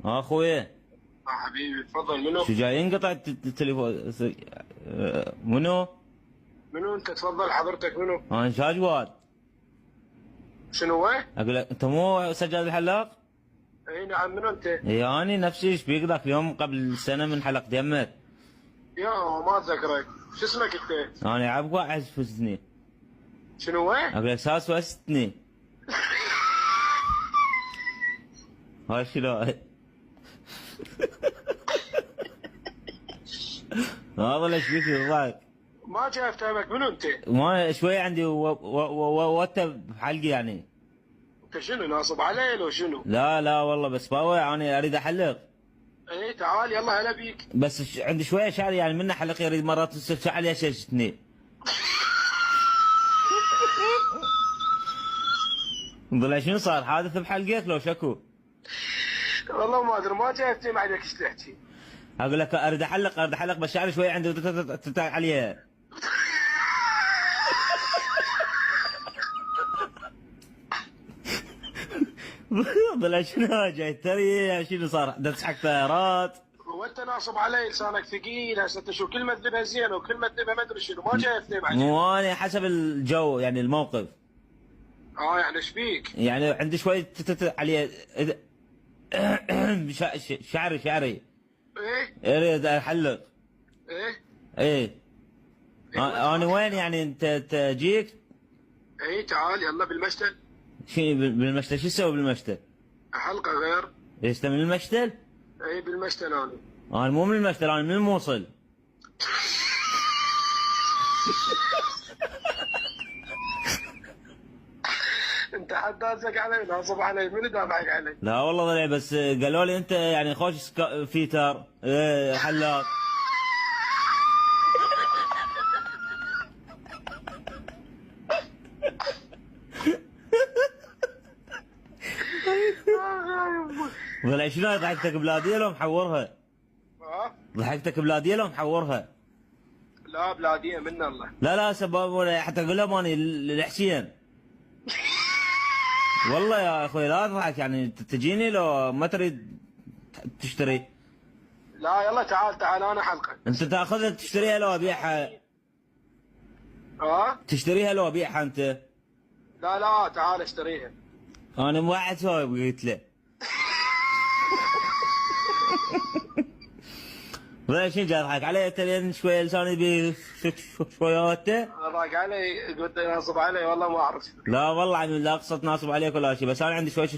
اخوي. حبيبي تفضل. منو؟ شو جاي ينقطع التليفون؟ منو؟ منو انت؟ تفضل حضرتك. منو؟ انا شاجواد. شنو هو؟ اقول لك انت مو سجاد الحلاق؟ اي نعم. منو انت؟ يعني نفسي ايش بيك ذاك اليوم قبل سنه من حلق يمك. يا ما اتذكرك. شو اسمك انت؟ انا عبقى اعز فزني. شنو هو؟ اقول لك ساس وستني. هاي شنو؟ هذا ليش بيك الضحك؟ ما جاي افتهمك. منو انت؟ ما شوي عندي وانت بحلقي يعني. انت شنو ناصب علي لو شنو؟ لا والله بس باوي انا اريد احلق. اي تعال يلا هلا بيك. بس عندي شويه شعر يعني منه حلق يريد مرات تصير شعر يشتني. ضل شنو صار حادث بحلقك لو شكو؟ والله ما ادري. ما جاي افتهم عليك ايش تحكي. اقول لك اريد احلق بس شعري شويه عندي تتعب عليها. ضل شنو جاي تري شنو صار تسحق طيارات؟ وانت ناصب علي لسانك ثقيل. هسه انت شو كلمه تذبها زين وكلمه تذبها ما ادري شنو. ما جاي افتهم عليك. مو انا حسب الجو يعني الموقف. يعني ايش فيك؟ يعني عندي شويه عليه. شعري ايه اريد احلق. ايه ايه انا وين يعني انت جيك؟ ايه تعال يلا بالمشتل. شو بالمشتل؟ شو اسوي بالمشتل؟ حلقه غير. ليش من المشتل؟ ايه بالمشتل انا. انا مو من المشتل انا من الموصل. انت حداسك علي ناصب علي. من دافعك علي؟ لا والله ضلع بس قالوا لي انت يعني خوش فيتر ايه حلاق. ضلع شنو ضحكتك بلاديه لو محورها؟ ضحكتك بلاديه لو محورها؟ لا بلاديه من الله. لا سبب حتى اقول لهم اني الحسين. والله يا اخوي لا تضحك يعني تجيني لو ما تريد تشتري. لا يلا تعال انا حلقه. انت تاخذها تشتريها لو ابيعها؟ تشتريها لو ابيعها انت؟ لا تعال اشتريها. انا موعد سوي قلت له. ولا شيء جاي يضحك علي انت لين شويه لساني شوياته. ضاق علي قلت ناصب علي. والله ما اعرف. لا والله لا اقصد ناصب عليك ولا شيء بس انا عندي شويه